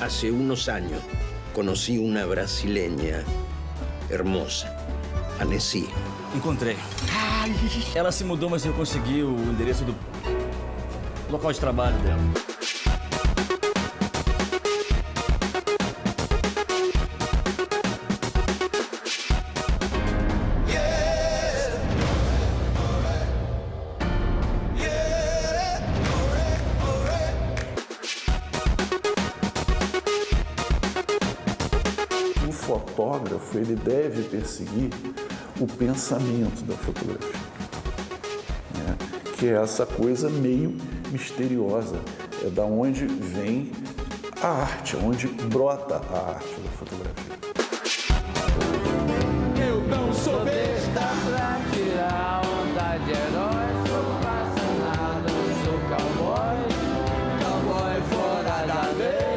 Hace unos años conocí una brasileña hermosa, a Nessie. Encontrei. Ela se mudou, mas eu consegui o endereço do local de trabalho dela. O fotógrafo, ele deve perseguir o pensamento da fotografia, né? Que é essa coisa meio misteriosa, é da onde vem a arte, onde brota a arte da fotografia. Eu não sou besta pra tirar onda de herói, sou apaixonado, sou cowboy, cowboy fora da lei.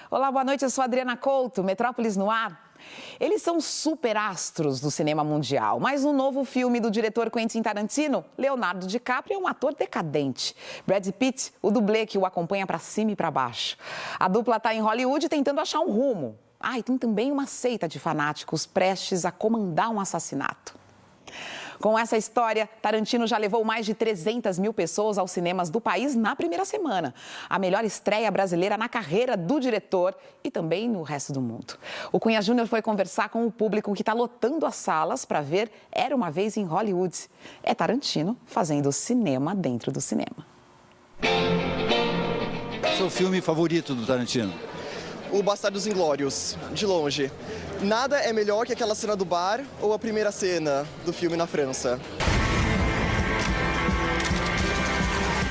Olá, boa noite, eu sou a Adriana Couto, Metrópolis no ar. Eles são superastros do cinema mundial, mas no novo filme do diretor Quentin Tarantino, Leonardo DiCaprio é um ator decadente. Brad Pitt, o dublê que o acompanha para cima e para baixo. A dupla está em Hollywood tentando achar um rumo. E tem também uma seita de fanáticos prestes a comandar um assassinato. Com essa história, Tarantino já levou mais de 300 mil pessoas aos cinemas do país na primeira semana. A melhor estreia brasileira na carreira do diretor e também no resto do mundo. O Cunha Júnior foi conversar com o público que está lotando as salas para ver Era Uma Vez em Hollywood. É Tarantino fazendo cinema dentro do cinema. Seu filme favorito do Tarantino? O Bastardos Inglórios, de longe. Nada é melhor que aquela cena do bar ou a primeira cena do filme na França.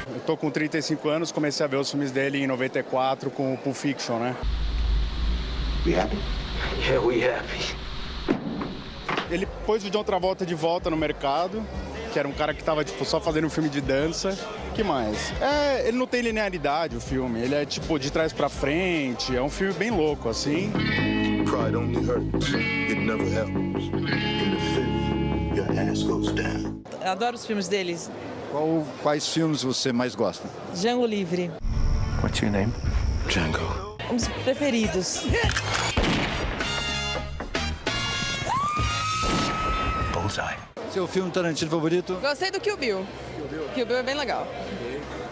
Eu tô com 35 anos, comecei a ver os filmes dele em 94 com o Pulp Fiction, né? We happy? Yeah, we happy. Ele pôs o John Travolta de volta no mercado, que era um cara que tava só fazendo um filme de dança. Que mais? Ele não tem linearidade, o filme. Ele é tipo de trás pra frente. É um filme bem louco, assim. Pride only hurts. It never helps. In the fifth, your ass goes down. Eu adoro os filmes deles. Quais filmes você mais gosta? Django Livre. What's your name? Django. Um dos preferidos. Bullseye. Seu filme Tarantino favorito? Gostei do Kill Bill. Kill Bill é bem legal.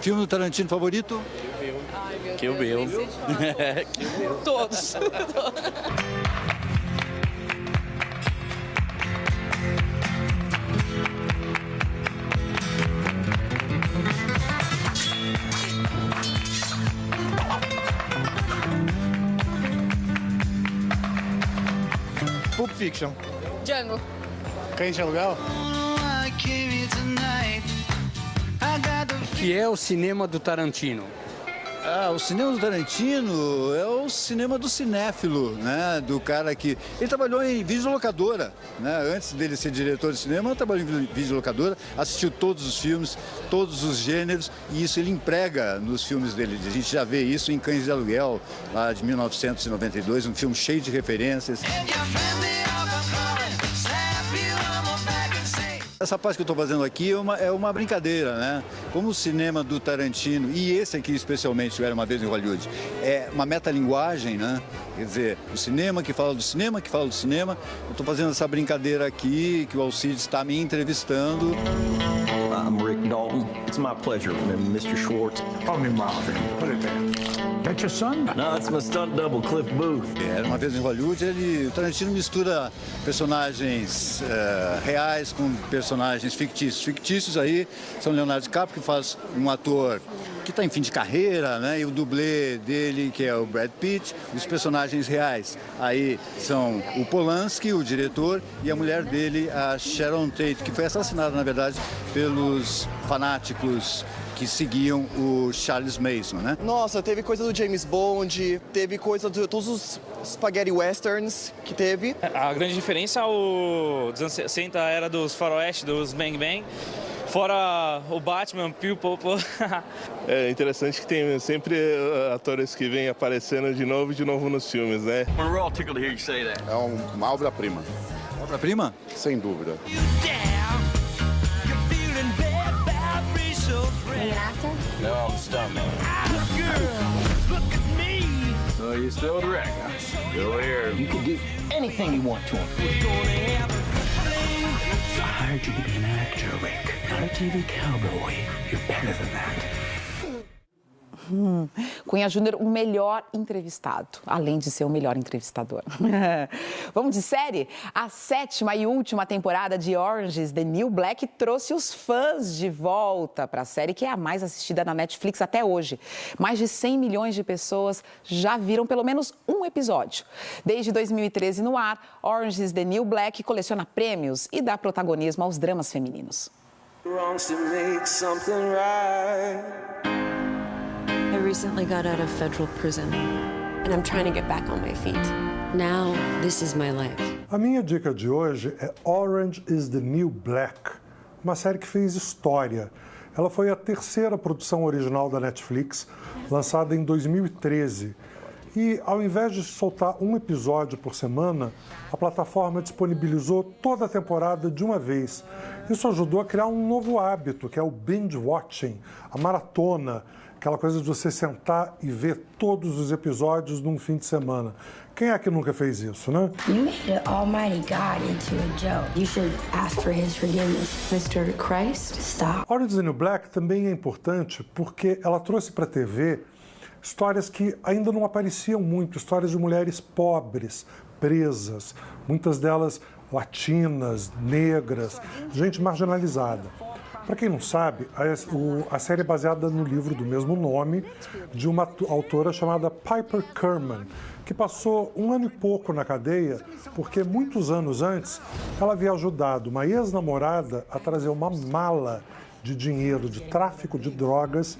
Filme do Tarantino favorito? Ai, meu Kill Deus, Bill. nem sei te falar. Todos. Pulp Fiction. Django. Cães de aluguel? O que é o cinema do Tarantino? O cinema do Tarantino é o cinema do cinéfilo, né? Do cara que... Ele trabalhou em videolocadora, né? Antes dele ser diretor de cinema, ele trabalhou em videolocadora, assistiu todos os filmes, todos os gêneros, e isso ele emprega nos filmes dele. A gente já vê isso em Cães de Aluguel, lá de 1992, um filme cheio de referências. Essa parte que eu estou fazendo aqui é uma brincadeira, né? Como o cinema do Tarantino, e esse aqui especialmente, Era Uma Vez em Hollywood, é uma metalinguagem, né? Quer dizer, o cinema que fala do cinema, que fala do cinema. Eu estou fazendo essa brincadeira aqui, que o Alcides está me entrevistando. I'm Rick Dalton. It's my pleasure, Mr. Schwartz. Call me Marvin. Put it there. That's your son? No, it's my stunt double, Cliff Booth. Era Uma Vez em Hollywood, o Tarantino mistura personagens reais com personagens fictícios. Fictícios aí são Leonardo DiCaprio, que faz um ator que está em fim de carreira, né? E o dublê dele, que é o Brad Pitt. Os personagens reais aí são o Polanski, o diretor, e a mulher dele, a Sharon Tate, que foi assassinada, na verdade, pelos fanáticos que seguiam o Charles Manson, né? Nossa, teve coisa do James Bond, teve coisa de todos os spaghetti westerns que teve. A grande diferença dos anos 60 era dos faroeste, dos Bang Bang. Fora o Batman, Piu Popo. É interessante que tem sempre atores que vêm aparecendo de novo nos filmes, né? We're all tickled to hear you say that. É uma obra-prima. Obra-prima? Sem dúvida. No, I'm stuntman. So you still direct, huh? Still here. You can do anything you want to him. I hired you to be an actor, Rick, not a TV cowboy. You're better than that. Cunha Júnior, o melhor entrevistado, além de ser o melhor entrevistador. Vamos de série? A 7ª e última temporada de Orange is the New Black trouxe os fãs de volta para a série, que é a mais assistida na Netflix até hoje. Mais de 100 milhões de pessoas já viram pelo menos um episódio. Desde 2013 no ar, Orange is the New Black coleciona prêmios e dá protagonismo aos dramas femininos. I recently got out of federal prison, and I'm trying to get back on my feet. Now, this is my life. A minha dica de hoje é Orange is the New Black, uma série que fez história. Ela foi a 3ª produção original da Netflix, lançada em 2013. E, ao invés de soltar um episódio por semana, a plataforma disponibilizou toda a temporada de uma vez. Isso ajudou a criar um novo hábito, que é o binge watching, a maratona, aquela coisa de você sentar e ver todos os episódios num fim de semana. Quem é que nunca fez isso, né? You made an almighty God into a joke. You should ask for his forgiveness. Mr. Christ, stop. Orange is the New Black também é importante porque ela trouxe para a TV histórias que ainda não apareciam muito, histórias de mulheres pobres, presas, muitas delas latinas, negras, gente marginalizada. Para quem não sabe, a série é baseada no livro do mesmo nome, de uma autora chamada Piper Kerman, que passou 1 ano e pouco na cadeia, porque muitos anos antes ela havia ajudado uma ex-namorada a trazer uma mala de dinheiro de tráfico de drogas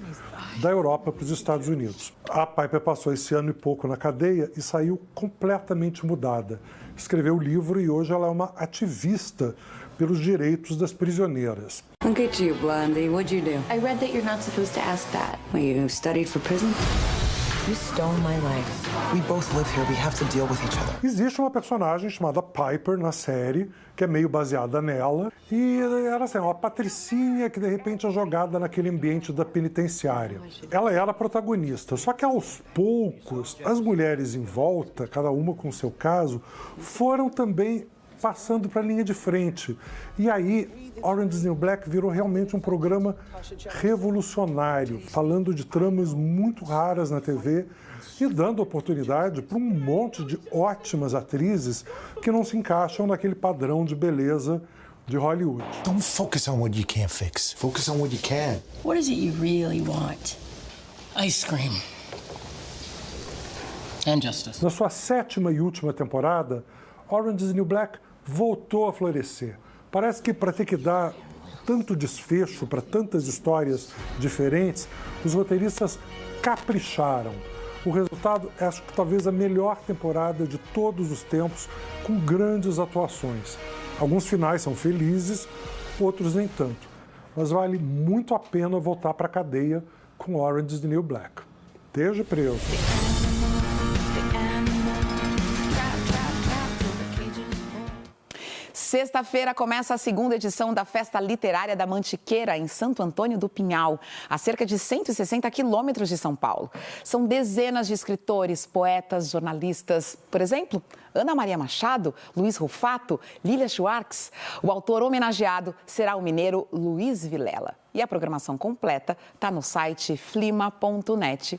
da Europa para os Estados Unidos. A Piper passou esse ano e pouco na cadeia e saiu completamente mudada. Escreveu o livro e hoje ela é uma ativista pelos direitos das prisioneiras. Look at you, Blondie. What'd you do? I read that you're not supposed to ask that. Well, you studied for prison? You stole my life. We both live here. We have to deal with each other. Existe uma personagem chamada Piper na série, que é meio baseada nela, e era assim, uma patricinha que de repente é jogada naquele ambiente da penitenciária. Ela era a protagonista, só que aos poucos as mulheres em volta, cada uma com o seu caso, foram também passando para a linha de frente. E aí, Orange is the New Black virou realmente um programa revolucionário, falando de tramas muito raras na TV e dando oportunidade para um monte de ótimas atrizes que não se encaixam naquele padrão de beleza de Hollywood. Don't focus on what you can't fix. Focus on what you can. What is it you really want? Ice cream. And justice. Na sua 7ª e última temporada, Orange is the New Black voltou a florescer. Parece que para ter que dar tanto desfecho para tantas histórias diferentes, os roteiristas capricharam. O resultado é, acho que talvez a melhor temporada de todos os tempos, com grandes atuações. Alguns finais são felizes, outros nem tanto. Mas vale muito a pena voltar para a cadeia com Orange is the New Black. Esteja preso. Sexta-feira começa a 2ª edição da Festa Literária da Mantiqueira, em Santo Antônio do Pinhal, a cerca de 160 quilômetros de São Paulo. São dezenas de escritores, poetas, jornalistas, por exemplo, Ana Maria Machado, Luiz Rufato, Lilia Schwartz. O autor homenageado será o mineiro Luiz Vilela. E a programação completa está no site flima.net.br.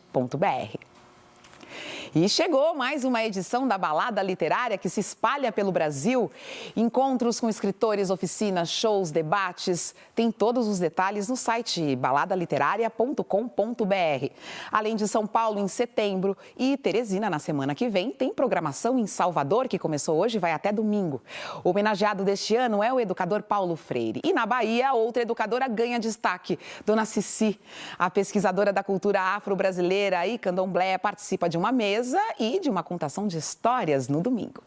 E chegou mais uma edição da Balada Literária que se espalha pelo Brasil. Encontros com escritores, oficinas, shows, debates. Tem todos os detalhes no site baladaliteraria.com.br. Além de São Paulo em setembro e Teresina na semana que vem, tem programação em Salvador, que começou hoje e vai até domingo. O homenageado deste ano é o educador Paulo Freire. E na Bahia, outra educadora ganha destaque, Dona Cici. A pesquisadora da cultura afro-brasileira e candomblé participa de uma mesa e de uma contação de histórias no domingo.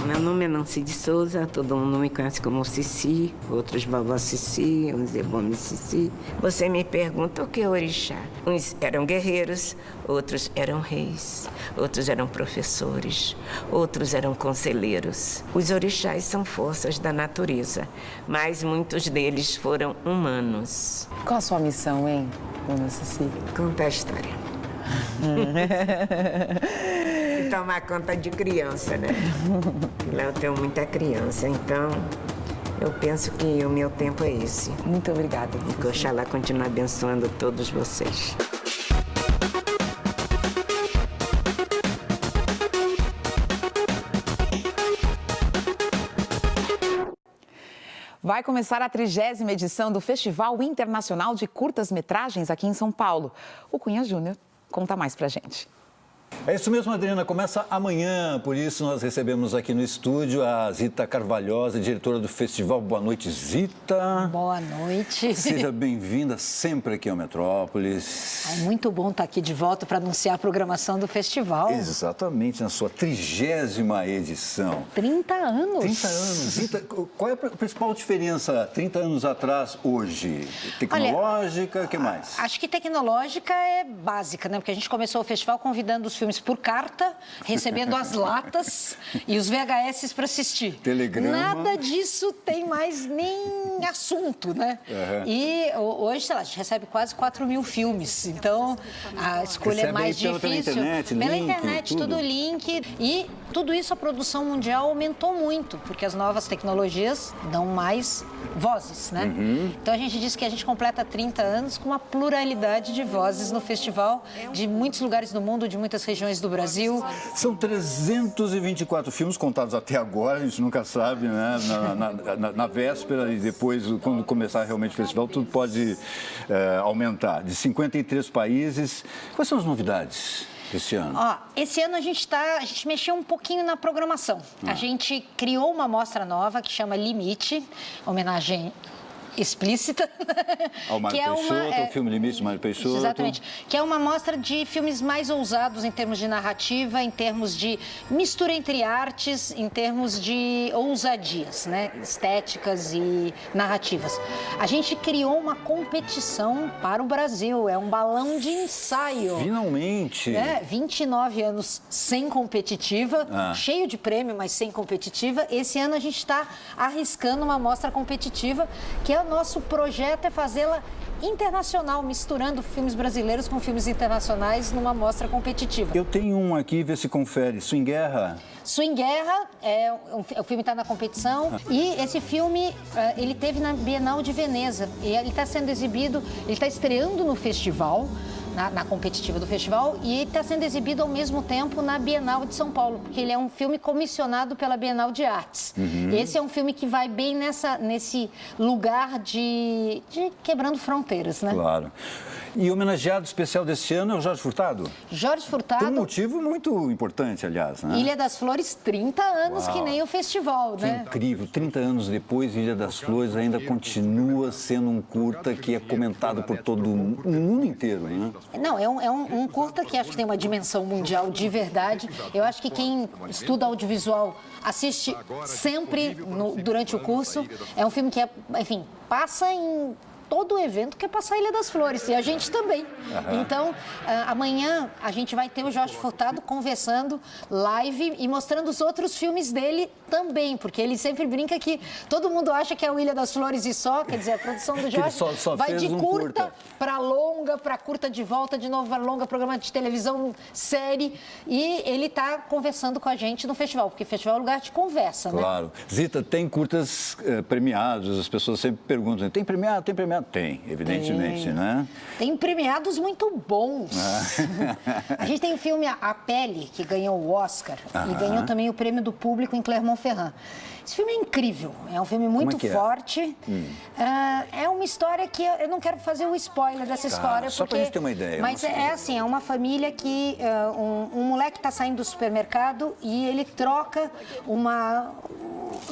Meu nome é Nancy de Souza, todo mundo me conhece como Cici, outros Vovó Cici, uns Ebome Cici. Você me pergunta o que é orixá. Uns eram guerreiros, outros eram reis, outros eram professores, outros eram conselheiros. Os orixás são forças da natureza, mas muitos deles foram humanos. Qual a sua missão, hein, dona Cici? Contar a história. E tomar conta de criança, né? Lá eu tenho muita criança, então eu penso que o meu tempo é esse. Muito obrigada. E que Oxalá continue abençoando todos vocês. Vai começar a 30ª edição do Festival Internacional de Curtas-Metragens aqui em São Paulo. O Cunha Júnior conta mais pra gente. É isso mesmo, Adriana. Começa amanhã, por isso nós recebemos aqui no estúdio a Zita Carvalhosa, diretora do festival. Boa noite, Zita. Boa noite. Seja bem-vinda sempre aqui ao Metrópolis. É muito bom estar aqui de volta para anunciar a programação do festival. Exatamente, na sua 30ª edição. 30 anos. 30 anos. Zita, qual é a principal diferença 30 anos atrás, hoje? Tecnológica, o que mais? Acho que tecnológica é básica, né? Porque a gente começou o festival convidando os filmes por carta, recebendo as latas e os VHS para assistir. Telegrama. Nada disso tem mais nem assunto, né? Uhum. E hoje, sei lá, a gente recebe quase 4.000 filmes. Então, a escolha é mais difícil. Pela internet, pela link, internet, tudo link. E tudo isso, a produção mundial aumentou muito, porque as novas tecnologias dão mais vozes, né? Uhum. Então, a gente diz que a gente completa 30 anos com uma pluralidade de vozes no festival, de muitos lugares do mundo, de muitas regiões do Brasil. São 324 filmes contados até agora, a gente nunca sabe, né? Na véspera e depois, quando começar realmente o festival, tudo pode aumentar. De 53 países. Quais são as novidades esse ano? Esse ano a gente mexeu um pouquinho na programação. A gente criou uma mostra nova que chama Limite, homenagem explícita. Ao Mário Peixoto, o filme Limite, Mário Peixoto. Exatamente. Que é uma mostra de filmes mais ousados em termos de narrativa, em termos de mistura entre artes, em termos de ousadias, né? Estéticas e narrativas. A gente criou uma competição para o Brasil, é um balão de ensaio. Finalmente! 29 anos sem competitiva, cheio de prêmio, mas sem competitiva. Esse ano a gente está arriscando uma mostra competitiva, que o nosso projeto é fazê-la internacional, misturando filmes brasileiros com filmes internacionais numa mostra competitiva. Eu tenho um aqui, vê se confere. Swing Guerra. Swing Guerra, o filme está na competição e esse filme, ele teve na Bienal de Veneza e ele está sendo exibido, ele está estreando no festival, na competitiva do festival, e está sendo exibido ao mesmo tempo na Bienal de São Paulo, porque ele é um filme comissionado pela Bienal de Artes. Uhum. Esse é um filme que vai bem nesse lugar de quebrando fronteiras, né? Claro. E o homenageado especial desse ano é o Jorge Furtado? Jorge Furtado. Por um motivo muito importante, aliás, né? Ilha das Flores, 30 anos, Uau. Que nem o festival, Que né? incrível. 30 anos depois, Ilha das Flores ainda continua sendo um curta que é comentado por todo o mundo inteiro, né? Não, é um curta que acho que tem uma dimensão mundial de verdade. Eu acho que quem estuda audiovisual assiste sempre durante o curso. É um filme que, enfim, passa em todo o evento que é passar a Ilha das Flores, e a gente também. Uhum. Então, amanhã a gente vai ter o Jorge Furtado conversando live e mostrando os outros filmes dele também, porque ele sempre brinca que todo mundo acha que é o Ilha das Flores e só, quer dizer, a produção do Jorge só vai de curta para longa, para curta de volta, de novo para longa, programa de televisão, série, e ele está conversando com a gente no festival, porque festival é lugar de conversa, né? Claro. Zita, tem curtas premiados, as pessoas sempre perguntam, tem premiado, tem premiado? Tem, evidentemente, né? Tem premiados muito bons. A gente tem o filme A Pele, que ganhou o Oscar, e ganhou também o prêmio do público em Clermont-Ferrand. Esse filme é incrível, é um filme muito forte. É uma história que eu não quero fazer o spoiler dessa história. Só pra gente ter uma ideia. Mas é assim, é uma família que um moleque está saindo do supermercado e ele troca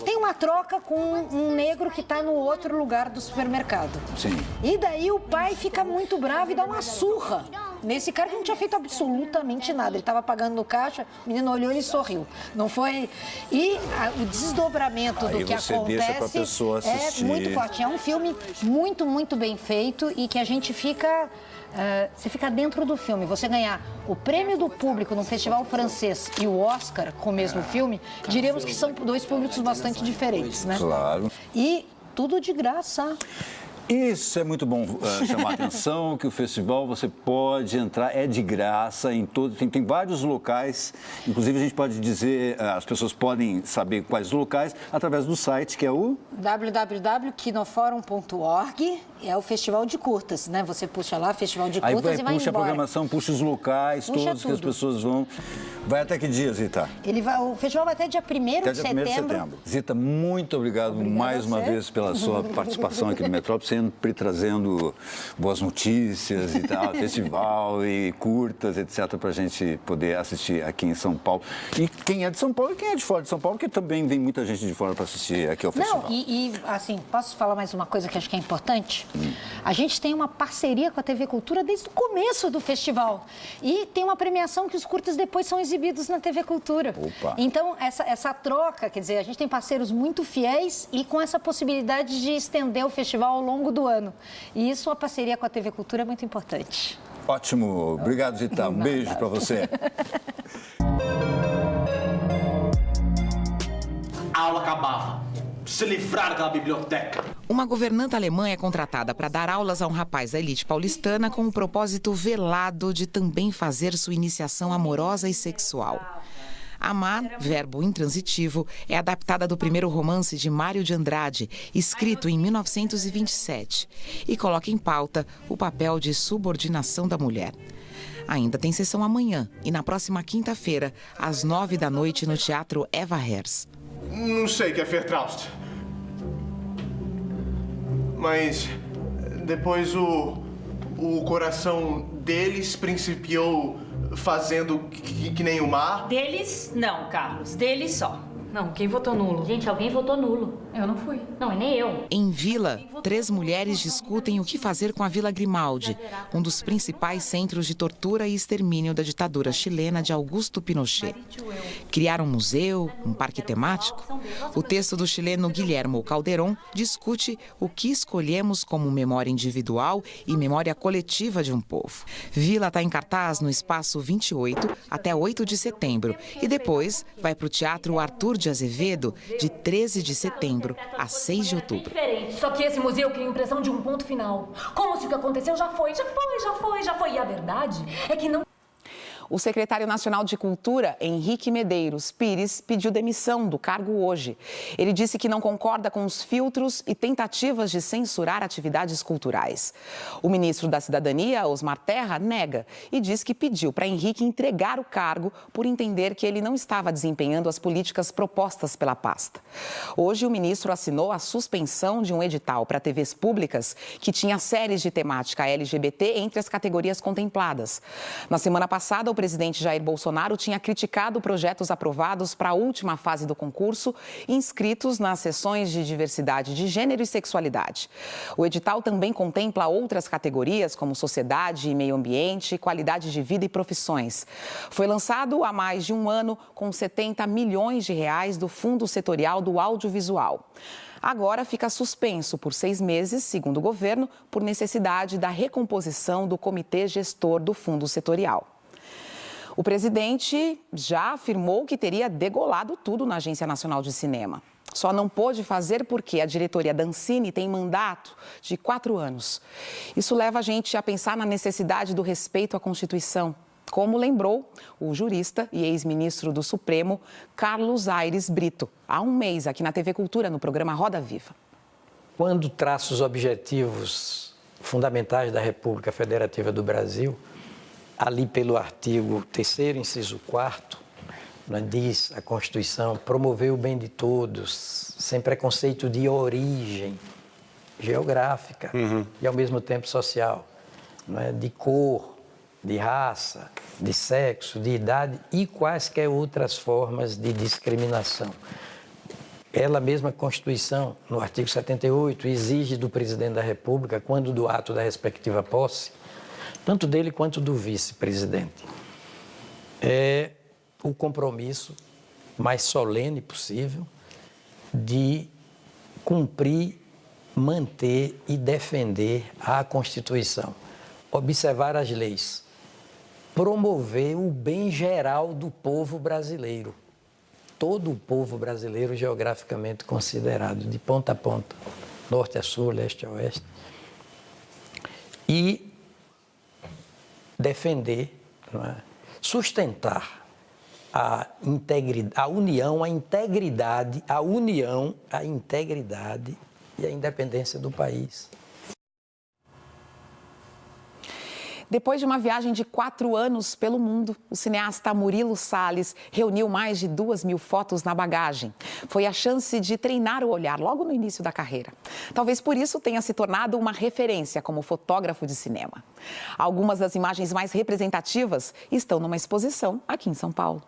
tem uma troca com um negro que está no outro lugar do supermercado. Sim. E daí o pai fica muito bravo e dá uma surra nesse cara que não tinha feito absolutamente nada. Ele estava pagando no caixa, o menino olhou e sorriu. Não foi... E o desdobramento do que você deixa pra acontece pessoa assistir. é muito forte. É um filme muito, muito bem feito e que a gente fica... você fica dentro do filme. Você ganhar o prêmio do público no festival francês e o Oscar com o mesmo filme, diríamos que são dois públicos bastante diferentes, né? Claro. E tudo de graça. Isso é muito bom chamar a atenção, que o festival você pode entrar, é de graça, em todo, tem vários locais, inclusive a gente pode dizer, as pessoas podem saber quais locais através do site, que é o... www.kinoforum.org, é o festival de curtas, né? Você puxa lá, festival de curtas e vai puxa embora. A programação, puxa os locais, Puxa todos tudo. que as pessoas vão. Vai até que dia, Zita? O festival vai até dia 1º de setembro. Zita, muito obrigado mais uma vez pela sua participação aqui no Metrópole, sempre trazendo boas notícias e tal, festival e curtas, etc., para a gente poder assistir aqui em São Paulo. E quem é de São Paulo e quem é de fora de São Paulo, porque também vem muita gente de fora para assistir aqui ao festival. Não, assim, posso falar mais uma coisa que acho que é importante? A gente tem uma parceria com a TV Cultura desde o começo do festival. E tem uma premiação que os curtas depois são exibidos na TV Cultura. Opa. Então, essa troca, quer dizer, a gente tem parceiros muito fiéis e com essa possibilidade de estender o festival ao longo do ano. E isso, a parceria com a TV Cultura é muito importante. Ótimo. Obrigado, Zita. Um beijo para você. A aula acabava. Se livrar daquela biblioteca. Uma governanta alemã é contratada para dar aulas a um rapaz da elite paulistana com o propósito velado de também fazer sua iniciação amorosa e sexual. Amar, verbo intransitivo, é adaptada do primeiro romance de Mário de Andrade, escrito em 1927, e coloca em pauta o papel de subordinação da mulher. Ainda tem sessão amanhã e na próxima quinta-feira, às 21h, no Teatro Eva Herz. Não sei o que é Vertraust. Mas depois o coração deles principiou fazendo que nem o mar. Deles, não, Carlos. Deles só. Não, quem votou nulo? Gente, alguém votou nulo. Eu não fui. Não, e nem eu. Em Vila, 3 mulheres discutem o que fazer com a Vila Grimaldi, um dos principais centros de tortura e extermínio da ditadura chilena de Augusto Pinochet. Criar um museu, um parque temático? O texto do chileno Guilhermo Calderón discute o que escolhemos como memória individual e memória coletiva de um povo. Vila está em cartaz no Espaço 28 até 8 de setembro e depois vai para o Teatro Arthur de Azevedo de 13 de setembro a 6 de outubro. Só que esse museu cria a impressão de um ponto final. Como se o que aconteceu já foi. E a verdade é que não... O secretário nacional de Cultura, Henrique Medeiros Pires, pediu demissão do cargo hoje. Ele disse que não concorda com os filtros e tentativas de censurar atividades culturais. O ministro da Cidadania, Osmar Terra, nega e diz que pediu para Henrique entregar o cargo por entender que ele não estava desempenhando as políticas propostas pela pasta. Hoje, o ministro assinou a suspensão de um edital para TVs públicas que tinha séries de temática LGBT entre as categorias contempladas. Na semana passada, o presidente Jair Bolsonaro tinha criticado projetos aprovados para a última fase do concurso, inscritos nas seções de diversidade de gênero e sexualidade. O edital também contempla outras categorias, como sociedade e meio ambiente, qualidade de vida e profissões. Foi lançado há mais de um ano com 70 milhões de reais do Fundo Setorial do Audiovisual. Agora fica suspenso por 6 meses, segundo o governo, por necessidade da recomposição do comitê gestor do Fundo Setorial. O presidente já afirmou que teria degolado tudo na Agência Nacional de Cinema. Só não pôde fazer porque a diretoria da Ancine tem mandato de 4 anos. Isso leva a gente a pensar na necessidade do respeito à Constituição, como lembrou o jurista e ex-ministro do Supremo, Carlos Aires Brito, há um mês aqui na TV Cultura, no programa Roda Viva. Quando traça os objetivos fundamentais da República Federativa do Brasil, ali pelo artigo 3º, inciso 4º, diz a Constituição, promover o bem de todos, sem preconceito de origem geográfica e, ao mesmo tempo, social, de cor, de raça, de sexo, de idade e quaisquer outras formas de discriminação. Ela mesma, a Constituição, no artigo 78, exige do presidente da República, quando do ato da respectiva posse, tanto dele quanto do vice-presidente. É o compromisso mais solene possível de cumprir, manter e defender a Constituição, observar as leis, promover o bem geral do povo brasileiro, todo o povo brasileiro geograficamente considerado, de ponta a ponta, norte a sul, leste a oeste, e defender, não é? Sustentar a integridade, a união, a integridade e a independência do país. Depois de uma viagem de 4 anos pelo mundo, o cineasta Murilo Salles reuniu mais de 2.000 fotos na bagagem. Foi a chance de treinar o olhar logo no início da carreira. Talvez por isso tenha se tornado uma referência como fotógrafo de cinema. Algumas das imagens mais representativas estão numa exposição aqui em São Paulo.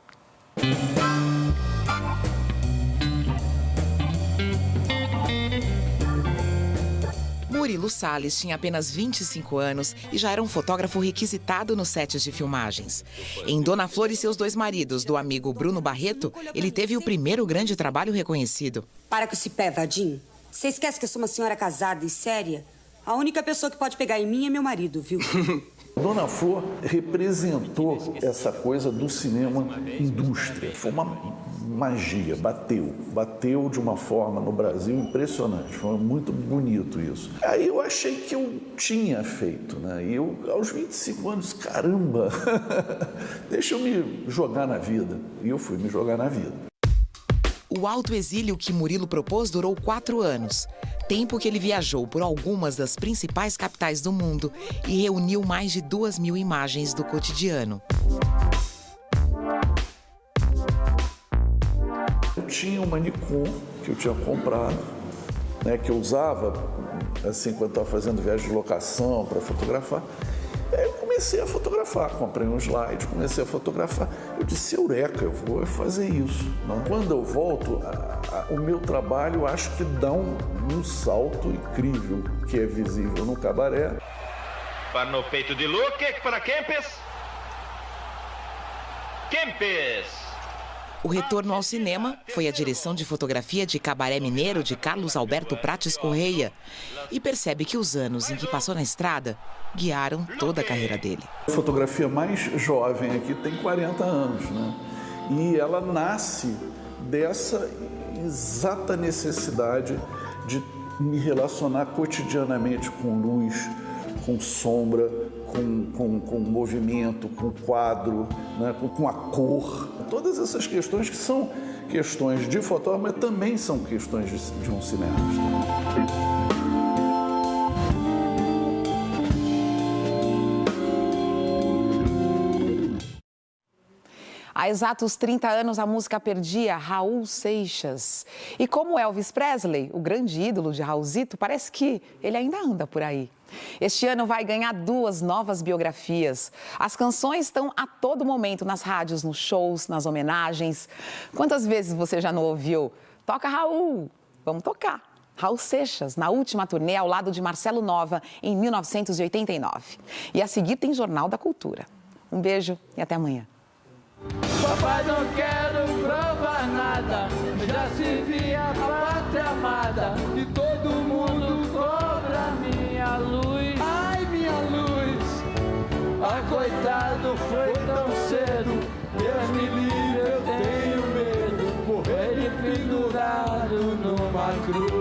Murilo Salles tinha apenas 25 anos e já era um fotógrafo requisitado nos sets de filmagens. Em Dona Flor e seus 2 maridos, do amigo Bruno Barreto, ele teve o primeiro grande trabalho reconhecido. Para com esse pé, vadinho. Você esquece que eu sou uma senhora casada e séria? A única pessoa que pode pegar em mim é meu marido, viu? Dona Flor representou essa coisa do cinema indústria. Foi uma magia, bateu de uma forma no Brasil impressionante. Foi muito bonito isso. Aí eu achei que eu tinha feito, né? E eu, aos 25 anos, caramba, deixa eu me jogar na vida. E eu fui me jogar na vida. O autoexílio que Murilo propôs durou 4 anos. Tempo que ele viajou por algumas das principais capitais do mundo e reuniu mais de 2.000 imagens do cotidiano. Eu tinha uma Nikon que eu tinha comprado, né, que eu usava assim quando estava fazendo viagem de locação para fotografar. Aí eu comecei a fotografar, comprei um slide, comecei a fotografar. Eu disse, eureka, eu vou fazer isso. Quando eu volto, o meu trabalho acho que dá um salto incrível, que é visível no cabaré. Para no peito de Luque, para Kempes. Kempes! O retorno ao cinema foi a direção de fotografia de Cabaré Mineiro de Carlos Alberto Prates Correia. E percebe que os anos em que passou na estrada guiaram toda a carreira dele. A fotografia mais jovem aqui tem 40 anos, né? E ela nasce dessa exata necessidade de me relacionar cotidianamente com luz, com sombra, com movimento, com quadro, né, com a cor. Todas essas questões que são questões de fotógrafo, mas também são questões de um cineasta. Há exatos 30 anos, a música perdia Raul Seixas. E como Elvis Presley, o grande ídolo de Raulzito, parece que ele ainda anda por aí. Este ano vai ganhar 2 novas biografias. As canções estão a todo momento nas rádios, nos shows, nas homenagens. Quantas vezes você já não ouviu? Toca Raul, vamos tocar. Raul Seixas, na última turnê ao lado de Marcelo Nova, em 1989. E a seguir tem Jornal da Cultura. Um beijo e até amanhã. Papai, não quero provar nada, já se via a pátria amada e todo mundo cobra minha luz. Ai, minha luz, coitado, foi tão cedo, Deus me livre, eu tenho medo, morrer pendurado numa cruz.